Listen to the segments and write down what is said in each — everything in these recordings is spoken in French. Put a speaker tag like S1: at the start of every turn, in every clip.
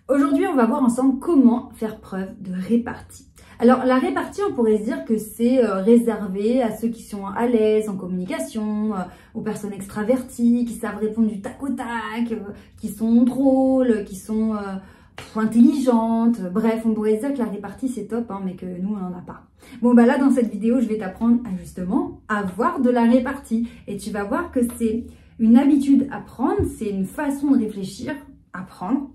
S1: Aujourd'hui, on va voir ensemble comment faire preuve de répartie. Alors, la répartie, on pourrait se dire que c'est réservé à ceux qui sont à l'aise en communication, aux personnes extraverties, qui savent répondre du tac au tac, qui sont drôles, qui sont intelligentes. Bref, on pourrait se dire que la répartie, c'est top, hein, mais que nous, on n'en a pas. Bon, bah là, dans cette vidéo, je vais t'apprendre à justement avoir de la répartie. Et tu vas voir que c'est une habitude à prendre, c'est une façon de réfléchir, à prendre,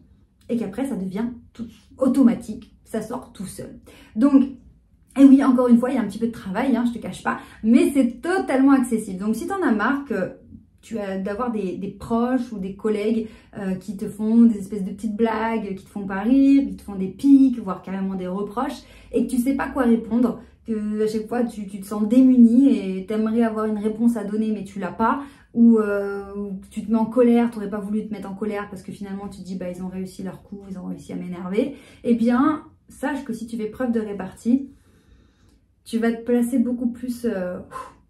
S1: et qu'après, ça devient tout automatique, ça sort tout seul. Donc, et oui, encore une fois, il y a un petit peu de travail, hein, je te cache pas, mais c'est totalement accessible. Donc, si tu en as marre que tu as d'avoir des proches ou des collègues qui te font des espèces de petites blagues, qui te font pas rire, qui te font des piques, voire carrément des reproches, et que tu sais pas quoi répondre, que à chaque fois tu te sens démuni et tu aimerais avoir une réponse à donner mais tu l'as pas, ou tu te mets en colère, tu n'aurais pas voulu te mettre en colère parce que finalement tu te dis bah ils ont réussi leur coup, ils ont réussi à m'énerver, eh bien sache que si tu fais preuve de répartie, tu vas te placer beaucoup plus,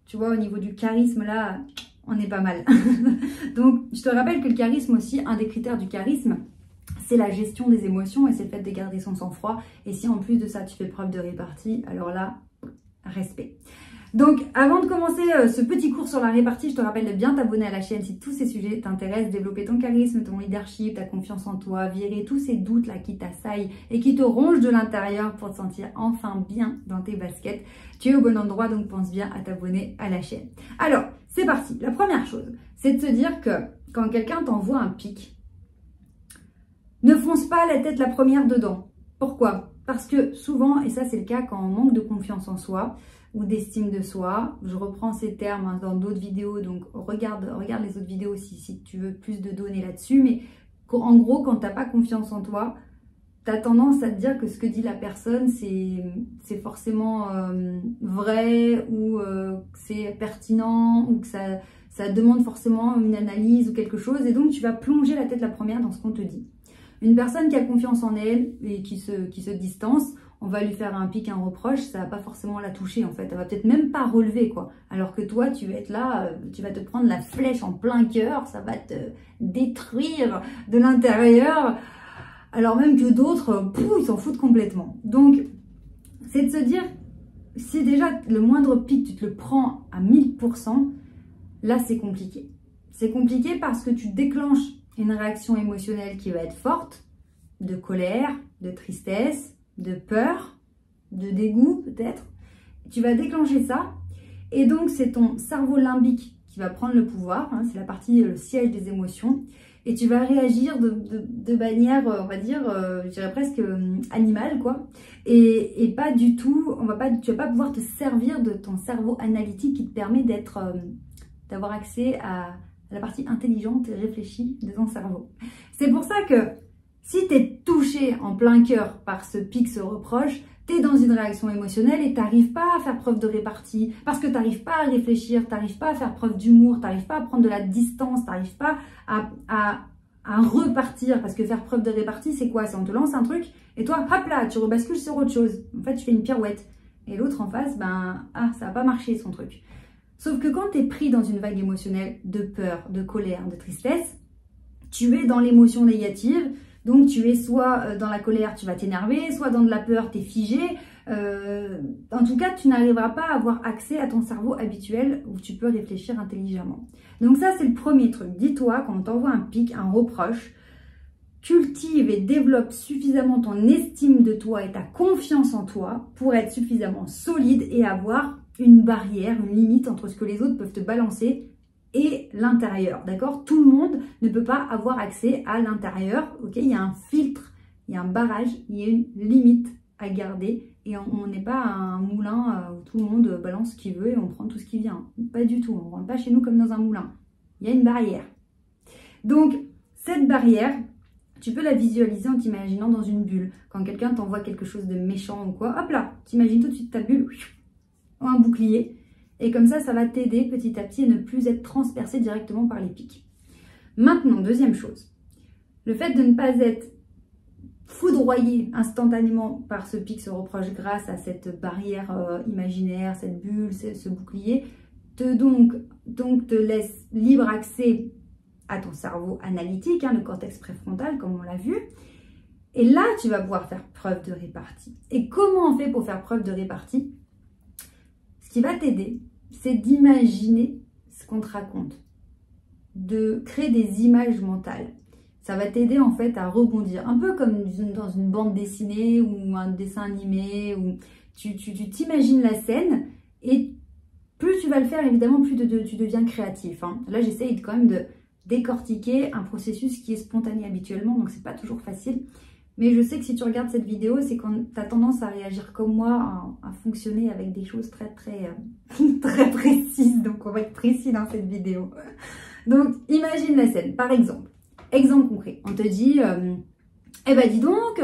S1: tu vois, au niveau du charisme là, on est pas mal. Donc je te rappelle que le charisme aussi, un des critères du charisme, c'est la gestion des émotions et c'est le fait de garder son sang-froid. Et si en plus de ça tu fais preuve de répartie, alors là, respect. Donc, avant de commencer ce petit cours sur la répartie, je te rappelle de bien t'abonner à la chaîne si tous ces sujets t'intéressent, développer ton charisme, ton leadership, ta confiance en toi, virer tous ces doutes là qui t'assaillent et qui te rongent de l'intérieur pour te sentir enfin bien dans tes baskets. Tu es au bon endroit, donc pense bien à t'abonner à la chaîne. Alors, c'est parti. La première chose, c'est de se dire que quand quelqu'un t'envoie un pic, ne fonce pas la tête la première dedans. Pourquoi? Parce que souvent, et ça c'est le cas quand on manque de confiance en soi ou d'estime de soi, je reprends ces termes hein, dans d'autres vidéos, donc regarde les autres vidéos si tu veux plus de données là-dessus, mais en gros, quand tu n'as pas confiance en toi, tu as tendance à te dire que ce que dit la personne, c'est forcément vrai ou c'est pertinent ou que ça demande forcément une analyse ou quelque chose, et donc tu vas plonger la tête la première dans ce qu'on te dit. Une personne qui a confiance en elle et qui se distance, on va lui faire un pic, un reproche, ça va pas forcément la toucher en fait. Elle va peut-être même pas relever quoi. Alors que toi, tu vas être là, tu vas te prendre la flèche en plein cœur, ça va te détruire de l'intérieur. Alors même que d'autres, ils s'en foutent complètement. Donc, c'est de se dire, si déjà le moindre pic, tu te le prends à 1000%, là c'est compliqué. C'est compliqué parce que tu déclenches une réaction émotionnelle qui va être forte, de colère, de tristesse, de peur, de dégoût peut-être. Tu vas déclencher ça et donc c'est ton cerveau limbique qui va prendre le pouvoir, hein, c'est la partie, le siège des émotions, et tu vas réagir de manière, on va dire, je dirais presque animale quoi, et pas du tout, tu vas pas pouvoir te servir de ton cerveau analytique qui te permet d'avoir accès à la partie intelligente et réfléchie de ton cerveau. C'est pour ça que si tu es touché en plein cœur par ce pic, ce reproche, tu es dans une réaction émotionnelle et tu n'arrives pas à faire preuve de répartie parce que tu n'arrives pas à réfléchir, tu n'arrives pas à faire preuve d'humour, tu n'arrives pas à prendre de la distance, tu n'arrives pas à repartir, parce que faire preuve de répartie, c'est quoi? C'est on te lance un truc et toi, hop là, tu rebascules sur autre chose. En fait, tu fais une pirouette. Et l'autre en face, ça n'a pas marché son truc. Sauf que quand tu es pris dans une vague émotionnelle de peur, de colère, de tristesse, tu es dans l'émotion négative. Donc tu es soit dans la colère, tu vas t'énerver, soit dans de la peur, tu es figé. En tout cas, tu n'arriveras pas à avoir accès à ton cerveau habituel où tu peux réfléchir intelligemment. Donc ça, c'est le premier truc. Dis-toi, quand on t'envoie un pic, un reproche, cultive et développe suffisamment ton estime de toi et ta confiance en toi pour être suffisamment solide et avoir une barrière, une limite entre ce que les autres peuvent te balancer et l'intérieur, d'accord? Tout le monde ne peut pas avoir accès à l'intérieur, ok? Il y a un filtre, il y a un barrage, il y a une limite à garder et on n'est pas un moulin où tout le monde balance ce qu'il veut et on prend tout ce qui vient. Pas du tout, on ne rentre pas chez nous comme dans un moulin. Il y a une barrière. Donc, cette barrière, tu peux la visualiser en t'imaginant dans une bulle. Quand quelqu'un t'envoie quelque chose de méchant ou quoi, hop là, t'imagines tout de suite ta bulle, ou un bouclier. Et comme ça va t'aider petit à petit à ne plus être transpercé directement par les pics. Maintenant, deuxième chose, le fait de ne pas être foudroyé instantanément par ce pic, ce reproche grâce à cette barrière imaginaire, cette bulle, ce bouclier, te laisse libre accès à ton cerveau analytique, hein, le cortex préfrontal comme on l'a vu, Et là, tu vas pouvoir faire preuve de répartie. Et comment on fait pour faire preuve de répartie? Ce qui va t'aider, c'est d'imaginer ce qu'on te raconte, de créer des images mentales. Ça va t'aider en fait à rebondir, un peu comme dans une bande dessinée ou un dessin animé, où tu t'imagines la scène et plus tu vas le faire, évidemment, plus tu deviens créatif. Hein. Là, j'essaye quand même de décortiquer un processus qui est spontané habituellement, donc c'est pas toujours facile. Mais je sais que si tu regardes cette vidéo, c'est quand tu as tendance à réagir comme moi, à fonctionner avec des choses très précises. Donc on va être précis dans cette vidéo. Donc imagine la scène, par exemple. Exemple concret, on te dit, eh ben dis donc,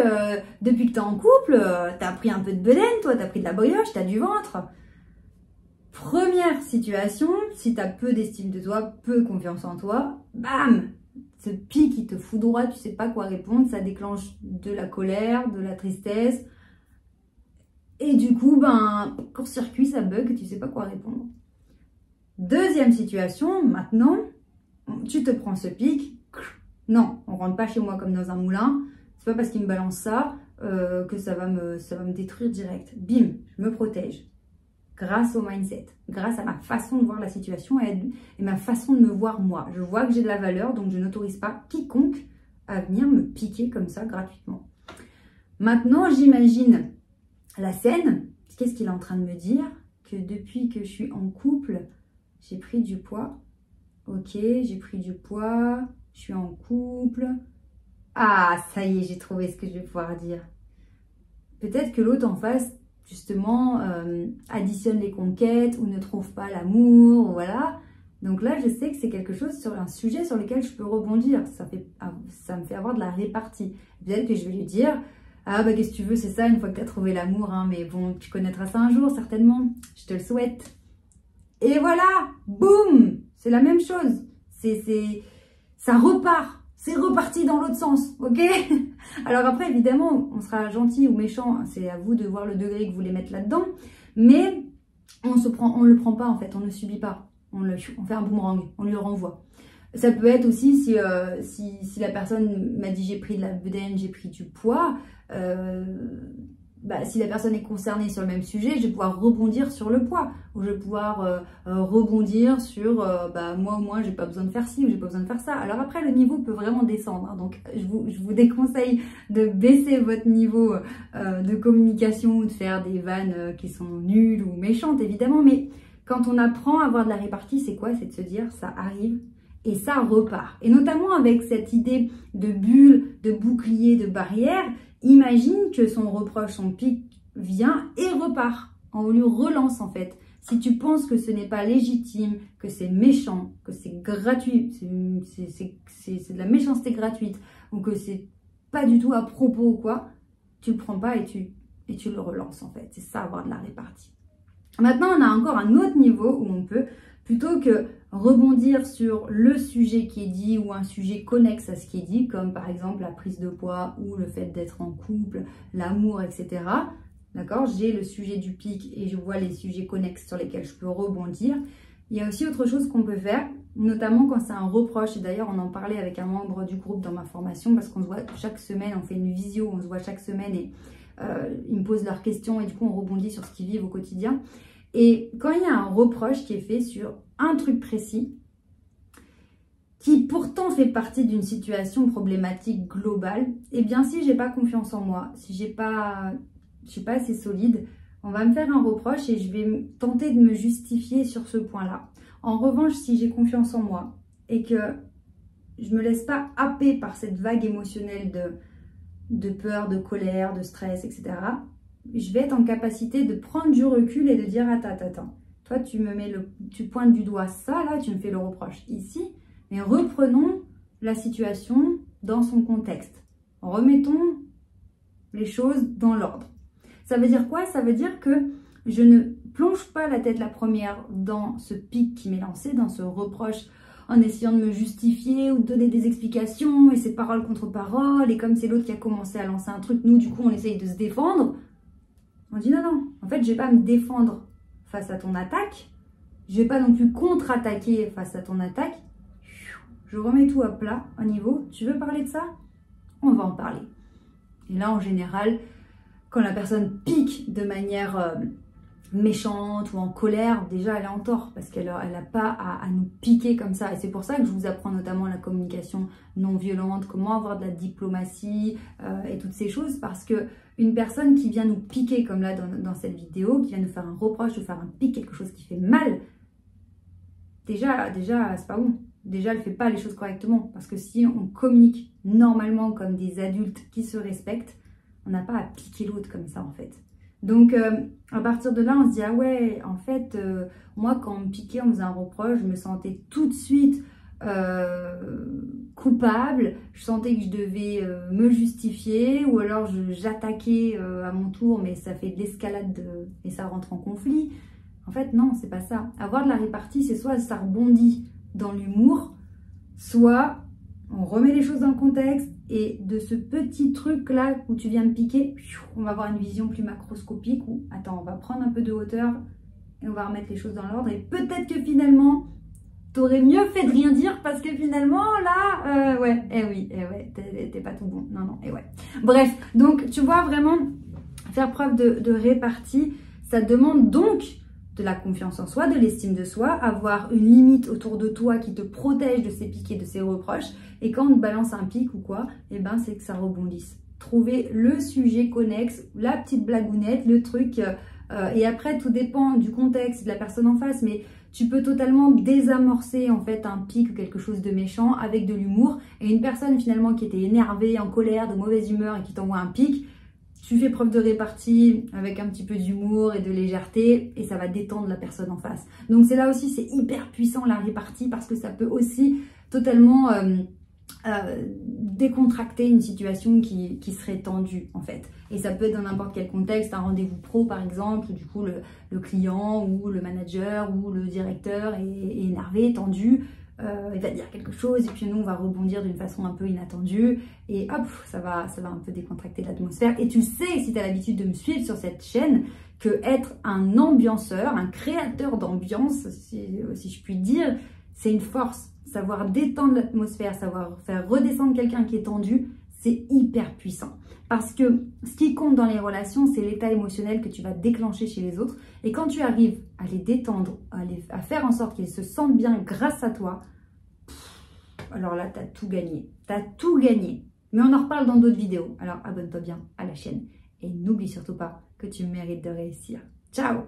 S1: depuis que tu es en couple, tu as pris un peu de bedaine, toi, tu as pris de la brioche, tu as du ventre. Première situation, si tu as peu d'estime de toi, peu confiance en toi, bam! Ce pic, il te foudroie, tu sais pas quoi répondre, ça déclenche de la colère, de la tristesse. Et du coup, ben, court-circuit, ça bug, tu sais pas quoi répondre. Deuxième situation, maintenant, tu te prends ce pic. Non, on rentre pas chez moi comme dans un moulin. C'est pas parce qu'il me balance ça que ça va me détruire direct. Bim, je me protège. Grâce au mindset, grâce à ma façon de voir la situation et ma façon de me voir moi. Je vois que j'ai de la valeur, donc je n'autorise pas quiconque à venir me piquer comme ça gratuitement. Maintenant, j'imagine la scène. Qu'est-ce qu'il est en train de me dire? Que depuis que je suis en couple, j'ai pris du poids. Ok, j'ai pris du poids, je suis en couple. Ah, ça y est, j'ai trouvé ce que je vais pouvoir dire. Peut-être que l'autre en face, justement, additionne les conquêtes ou ne trouve pas l'amour, voilà. Donc là, je sais que c'est quelque chose sur un sujet sur lequel je peux rebondir. Ça me fait avoir de la répartie. Peut-être que je vais lui dire, ah bah qu'est-ce que tu veux, c'est ça, une fois que tu as trouvé l'amour, hein, mais bon, tu connaîtras ça un jour, certainement. Je te le souhaite. Et voilà, boum, c'est la même chose. Ça repart. C'est reparti dans l'autre sens, ok? Alors après, évidemment, on sera gentil ou méchant, c'est à vous de voir le degré que vous voulez mettre là-dedans, mais on le prend pas en fait, on ne le subit pas, on fait un boomerang, on lui le renvoie. Ça peut être aussi si la personne m'a dit j'ai pris de la bedaine, j'ai pris du poids, si la personne est concernée sur le même sujet, je vais pouvoir rebondir sur le poids, ou je vais pouvoir rebondir sur moi au moins j'ai pas besoin de faire ci ou j'ai pas besoin de faire ça. Alors après le niveau peut vraiment descendre, hein, donc je vous déconseille de baisser votre niveau de communication ou de faire des vannes qui sont nulles ou méchantes évidemment, mais quand on apprend à avoir de la répartie, c'est quoi? C'est de se dire ça arrive et ça repart. Et notamment avec cette idée de bulle, de bouclier, de barrière. Imagine que son reproche, son pic vient et repart. On lui relance en fait. Si tu penses que ce n'est pas légitime, que c'est méchant, que c'est gratuit, c'est de la méchanceté gratuite, ou que c'est pas du tout à propos ou quoi, tu le prends pas et tu le relances en fait. C'est ça, avoir de la répartie. Maintenant, on a encore un autre niveau où on peut, plutôt que rebondir sur le sujet qui est dit ou un sujet connexe à ce qui est dit, comme par exemple la prise de poids ou le fait d'être en couple, l'amour, etc. D'accord? J'ai le sujet du pic et je vois les sujets connexes sur lesquels je peux rebondir. Il y a aussi autre chose qu'on peut faire, notamment quand c'est un reproche. Et d'ailleurs, on en parlait avec un membre du groupe dans ma formation parce qu'on se voit chaque semaine, on fait une visio, on se voit chaque semaine et ils me posent leurs questions et du coup, on rebondit sur ce qu'ils vivent au quotidien. Et quand il y a un reproche qui est fait sur un truc précis, qui pourtant fait partie d'une situation problématique globale, eh bien si j'ai pas confiance en moi, si je suis pas assez solide, on va me faire un reproche et je vais tenter de me justifier sur ce point-là. En revanche, si j'ai confiance en moi et que je me laisse pas happer par cette vague émotionnelle de peur, de colère, de stress, etc., je vais être en capacité de prendre du recul et de dire attends, toi tu pointes du doigt ça là, tu me fais le reproche ici, mais reprenons la situation dans son contexte. Remettons les choses dans l'ordre. Ça veut dire quoi? Ça veut dire que je ne plonge pas la tête la première dans ce pic qui m'est lancé, dans ce reproche, en essayant de me justifier ou de donner des explications, et c'est parole contre parole, et comme c'est l'autre qui a commencé à lancer un truc, nous du coup on essaye de se défendre. On dit non, en fait, je ne vais pas me défendre face à ton attaque. Je ne vais pas non plus contre-attaquer face à ton attaque. Je remets tout à plat, au niveau. Tu veux parler de ça? On va en parler. Et là, en général, quand la personne pique de manière méchante ou en colère, déjà elle est en tort parce qu'elle n'a pas à nous piquer comme ça. Et c'est pour ça que je vous apprends notamment la communication non violente, comment avoir de la diplomatie et toutes ces choses, parce que une personne qui vient nous piquer comme là dans cette vidéo, qui vient nous faire un reproche, nous faire un pic, quelque chose qui fait mal, déjà c'est pas bon. Déjà elle fait pas les choses correctement, parce que si on communique normalement comme des adultes qui se respectent, on n'a pas à piquer l'autre comme ça en fait. Donc, à partir de là, on se dit, ah ouais, en fait, moi, quand on me piquait, on me faisait un reproche, je me sentais tout de suite coupable, je sentais que je devais me justifier, ou alors j'attaquais à mon tour, mais ça fait de l'escalade et ça rentre en conflit. En fait, non, c'est pas ça. Avoir de la répartie, c'est soit ça rebondit dans l'humour, soit on remet les choses dans le contexte, et de ce petit truc là où tu viens de piquer, on va avoir une vision plus macroscopique où, attends, on va prendre un peu de hauteur et on va remettre les choses dans l'ordre, et peut-être que finalement t'aurais mieux fait de rien dire, parce que finalement là, ouais, t'es pas tout bon, non, ouais. Bref, donc tu vois, vraiment faire preuve de répartie, ça demande donc de la confiance en soi, de l'estime de soi, avoir une limite autour de toi qui te protège de ces pics et de ces reproches. Et quand on te balance un pic ou quoi, eh ben c'est que ça rebondisse. Trouver le sujet connexe, la petite blagounette, le truc. Et après, tout dépend du contexte, de la personne en face, mais tu peux totalement désamorcer en fait un pic ou quelque chose de méchant avec de l'humour. Et une personne finalement qui était énervée, en colère, de mauvaise humeur et qui t'envoie un pic, tu fais preuve de répartie avec un petit peu d'humour et de légèreté, et ça va détendre la personne en face. Donc c'est là aussi, c'est hyper puissant la répartie, parce que ça peut aussi totalement décontracter une situation qui serait tendue en fait. Et ça peut être dans n'importe quel contexte, un rendez-vous pro par exemple, où du coup le client ou le manager ou le directeur est énervé, tendu. Il va dire quelque chose et puis nous on va rebondir d'une façon un peu inattendue et hop, ça va un peu décontracter l'atmosphère. Et tu sais, si tu as l'habitude de me suivre sur cette chaîne, que être un ambianceur, un créateur d'ambiance, si je puis dire, c'est une force. Savoir détendre l'atmosphère, savoir faire redescendre quelqu'un qui est tendu, c'est hyper puissant. Parce que ce qui compte dans les relations, c'est l'état émotionnel que tu vas déclencher chez les autres. Et quand tu arrives à les détendre, à faire en sorte qu'ils se sentent bien grâce à toi, alors là, tu as tout gagné. Tu as tout gagné. Mais on en reparle dans d'autres vidéos. Alors abonne-toi bien à la chaîne. Et n'oublie surtout pas que tu mérites de réussir. Ciao!